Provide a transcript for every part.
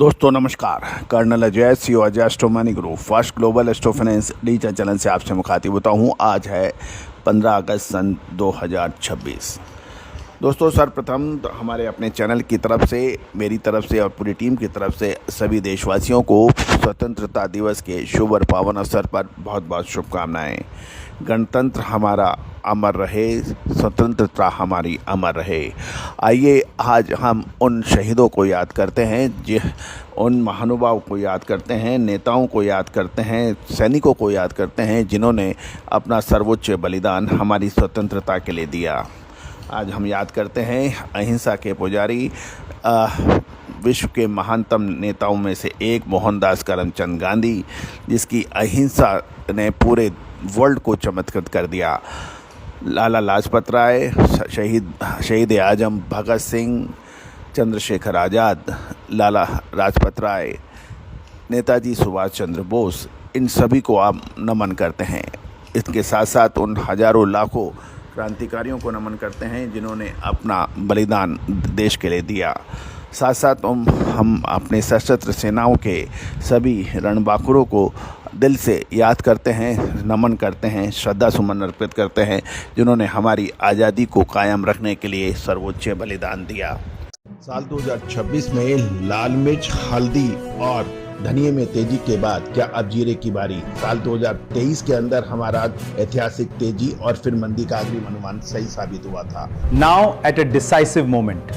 दोस्तों नमस्कार। Colonel Ajay CO Ajay astro money group first global astro finance digital channel से आपसे मुखातिब होता हूँ। आज है 15 अगस्त सन 2026। दोस्तों सर्वप्रथम तो हमारे अपने चैनल की तरफ से, मेरी तरफ से और पूरी टीम की तरफ से सभी देशवासियों को स्वतंत्रता दिवस के शुभ और पावन अवसर पर बहुत बहुत शुभकामनाएं। गणतंत्र हमारा अमर रहे, स्वतंत्रता हमारी अमर रहे। आइए आज हम उन शहीदों को याद करते हैं, उन महानुभाव को याद करते हैं, नेताओं को याद करते हैं, सैनिकों को याद करते हैं जिन्होंने अपना सर्वोच्च बलिदान हमारी स्वतंत्रता के लिए दिया। आज हम याद करते हैं अहिंसा के पुजारी, विश्व के महानतम नेताओं में से एक मोहनदास करमचंद गांधी, जिसकी अहिंसा ने पूरे वर्ल्ड को चमत्कृत कर दिया। लाला लाजपत राय, शहीद आजम भगत सिंह, चंद्रशेखर आज़ाद, लाला लाजपत राय, नेताजी सुभाष चंद्र बोस, इन सभी को आप नमन करते हैं। इसके साथ साथ उन हजारों लाखों क्रांतिकारियों को नमन करते हैं जिन्होंने अपना बलिदान देश के लिए दिया। साथ साथ हम अपने सशस्त्र सेनाओं के सभी रणबांकुरों को दिल से याद करते हैं, नमन करते हैं, श्रद्धा सुमन अर्पित करते हैं, जिन्होंने हमारी आज़ादी को कायम रखने के लिए सर्वोच्च बलिदान दिया। साल 2026 में लाल मिर्च, हल्दी और धनिये में तेजी के बाद क्या अब जीरे की बारी। साल 2023 के अंदर हमारा ऐतिहासिक तेजी और फिर मंदी का अग्रिम अनुमान सही साबित हुआ था। Now at a decisive moment,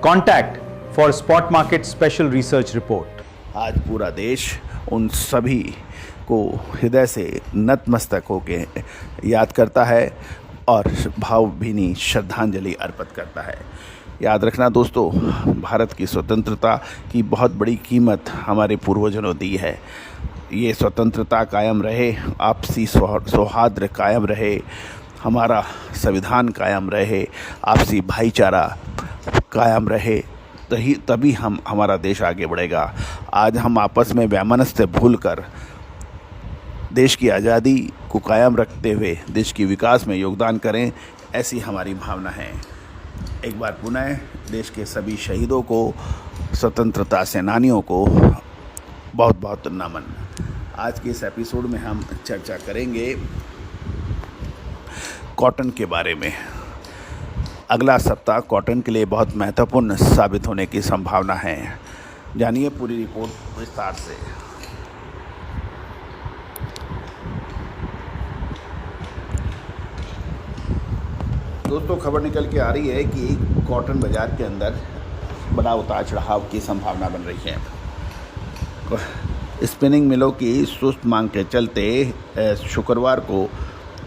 contact for spot market special research report. आज पूरा देश उन सभी को हृदय से नतमस्तक होकर याद करता है और भावभीनी श्रद्धांजलि अर्पित करता है। याद रखना दोस्तों, भारत की स्वतंत्रता की बहुत बड़ी कीमत हमारे पूर्वजों ने दी है। ये स्वतंत्रता कायम रहे, आपसी सौहार्द कायम रहे, हमारा संविधान कायम रहे, आपसी भाईचारा कायम रहे, तभी हमारा देश आगे बढ़ेगा। आज हम आपस में वैमनस्य भूलकर देश की आज़ादी को कायम रखते हुए देश की विकास में योगदान करें, ऐसी हमारी भावना है। एक बार पुनः देश के सभी शहीदों को, स्वतंत्रता सेनानियों को बहुत बहुत नमन। आज के इस एपिसोड में हम चर्चा करेंगे कॉटन के बारे में। अगला सप्ताह कॉटन के लिए बहुत महत्वपूर्ण साबित होने की संभावना है। जानिए पूरी रिपोर्ट विस्तार से। दोस्तों खबर निकल के आ रही है कि कॉटन बाज़ार के अंदर बड़ा उतार चढ़ाव की संभावना बन रही है। स्पिनिंग मिलों की सुस्त मांग के चलते शुक्रवार को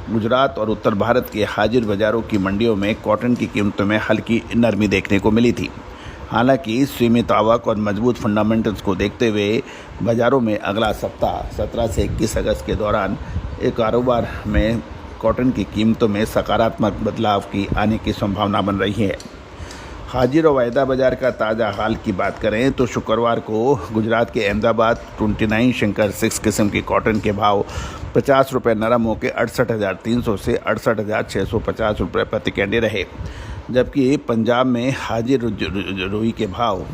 गुजरात और उत्तर भारत के हाजिर बाज़ारों की मंडियों में कॉटन की कीमतों में हल्की नरमी देखने को मिली थी। हालांकि सीमित आवक और मजबूत फंडामेंटल्स को देखते हुए बाज़ारों में अगला सप्ताह 17 से 21 अगस्त के दौरान एक कारोबार में कॉटन की कीमतों में सकारात्मक बदलाव की आने की संभावना बन रही है। हाजिर और वायदा बाज़ार का ताज़ा हाल की बात करें तो शुक्रवार को गुजरात के अहमदाबाद 29 शंकर 6 किस्म की कॉटन के भाव 50 रुपये नरम होकर 68,300 से 68,650 रुपये प्रति कैंडी रहे, जबकि पंजाब में हाजिर रुई के भाव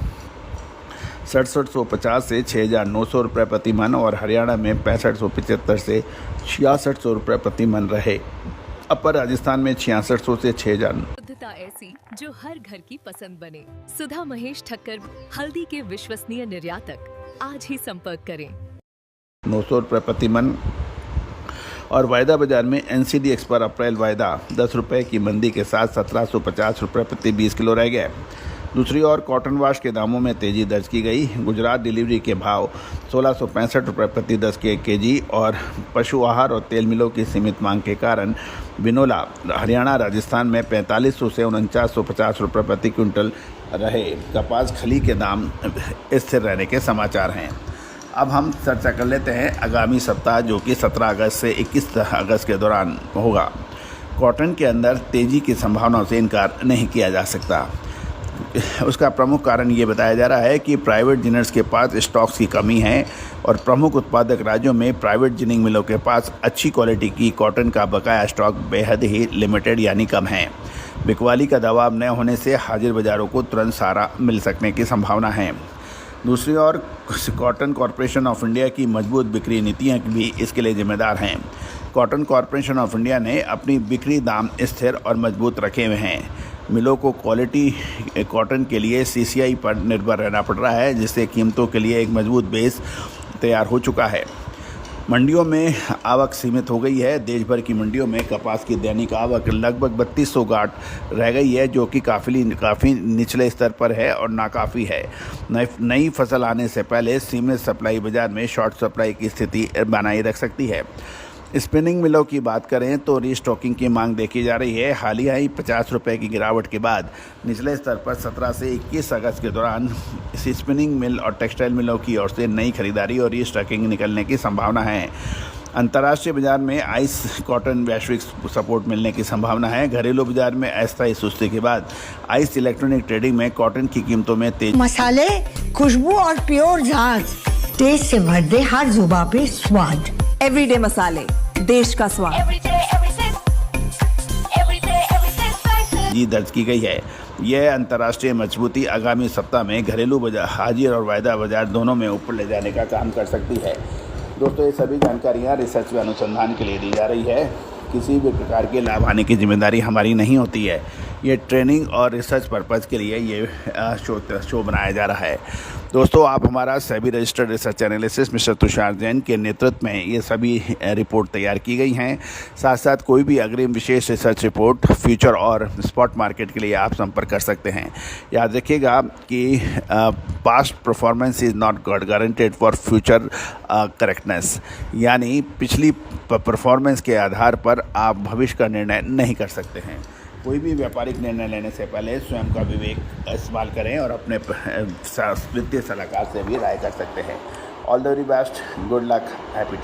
6750 से 6,900 रुपये प्रति मन और हरियाणा में 6575 से 6600 रुपये प्रति मन रहे। अपर राजस्थान में 6600 से 6,000। शुद्धता ऐसी जो हर घर की पसंद बने। सुधा महेश ठक्कर, हल्दी के विश्वसनीय निर्यातक। आज ही संपर्क करें। 900 रुपये प्रति मन। और वायदा बाजार में NCDX पर अप्रैल वायदा 10 रुपये की मंदी के साथ 1750 रुपये प्रति 20 किलो रह गए। दूसरी ओर कॉटन वाश के दामों में तेज़ी दर्ज की गई। गुजरात डिलीवरी के भाव 1665 रुपये प्रति 10 केजी और पशु आहार और तेल मिलों की सीमित मांग के कारण बिनोला हरियाणा राजस्थान में 4500 से 4950 रुपये प्रति क्विंटल रहे। कपास खली के दाम स्थिर रहने के समाचार हैं। अब हम चर्चा कर लेते हैं आगामी सप्ताह, जो कि 17 अगस्त से 21 अगस्त के दौरान होगा। कॉटन के अंदर तेज़ी की संभावनाओं से इनकार नहीं किया जा सकता। उसका प्रमुख कारण ये बताया जा रहा है कि प्राइवेट जिनर्स के पास स्टॉक्स की कमी है और प्रमुख उत्पादक राज्यों में प्राइवेट जिनिंग मिलों के पास अच्छी क्वालिटी की कॉटन का बकाया स्टॉक बेहद ही लिमिटेड यानी कम है। बिकवाली का दबाव न होने से हाजिर बाज़ारों को तुरंत सहारा मिल सकने की संभावना है। दूसरी ओर कॉटन कॉरपोरेशन ऑफ इंडिया की मजबूत बिक्री नीतियाँ भी इसके लिए जिम्मेदार हैं। कॉटन कॉरपोरेशन ऑफ इंडिया ने अपनी बिक्री दाम स्थिर और मजबूत रखे हुए हैं। मिलों को क्वालिटी कॉटन के लिए सीसीआई पर निर्भर रहना पड़ रहा है, जिससे कीमतों के लिए एक मजबूत बेस तैयार हो चुका है। मंडियों में आवक सीमित हो गई है। देश भर की मंडियों में कपास की दैनिक आवक लगभग 3200 गांठ रह गई है, जो कि काफ़ी निचले स्तर पर है और नाकाफ़ी है। नई फसल आने से पहले सीमित सप्लाई बाजार में शॉर्ट सप्लाई की स्थिति बनाए रख सकती है। स्पिनिंग मिलों की बात करें तो रीस्टॉकिंग की मांग देखी जा रही है। हालिया ही 50 रुपये की गिरावट के बाद निचले स्तर पर 17 से 21 अगस्त के दौरान स्पिनिंग मिल और टेक्सटाइल मिलों की ओर से नई खरीदारी और रीस्टॉकिंग निकलने की संभावना है। अंतर्राष्ट्रीय बाजार में आइस कॉटन वैश्विक सपोर्ट मिलने की संभावना है। घरेलू बाजार में अस्थायी सुस्ती के बाद आइस इलेक्ट्रॉनिक ट्रेडिंग में कॉटन की कीमतों में तेज मसाले, खुशबू और प्योर झांझ, टेस्ट से भर दे हर जुबां पे स्वाद। एवरीडे मसाले, देश का स्वाद। जी दर्ज की गई है। यह अंतर्राष्ट्रीय मजबूती आगामी सप्ताह में घरेलू बाजार हाजिर और वायदा बाजार दोनों में ऊपर ले जाने का काम कर सकती है। दोस्तों, ये सभी जानकारियाँ रिसर्च व अनुसंधान के लिए दी जा रही है। किसी भी प्रकार के लाभ आने की जिम्मेदारी हमारी नहीं होती है। ये ट्रेनिंग और रिसर्च पर्पज़ के लिए ये शो बनाया जा रहा है। दोस्तों, आप हमारा SEBI registered research analyst mister Tushar Jain के नेतृत्व में ये सभी रिपोर्ट तैयार की गई हैं। साथ साथ कोई भी अग्रिम विशेष रिसर्च रिपोर्ट फ्यूचर और स्पॉट मार्केट के लिए आप संपर्क कर सकते हैं। याद रखिएगा कि past performance is not guaranteed for future correctness, यानी पिछली परफॉर्मेंस के आधार पर आप भविष्य का निर्णय नहीं कर सकते हैं। कोई भी व्यापारिक निर्णय लेने से पहले स्वयं का विवेक इस्तेमाल करें और अपने वित्तीय सलाहकार से भी राय कर सकते हैं। All the very best, good luck, happy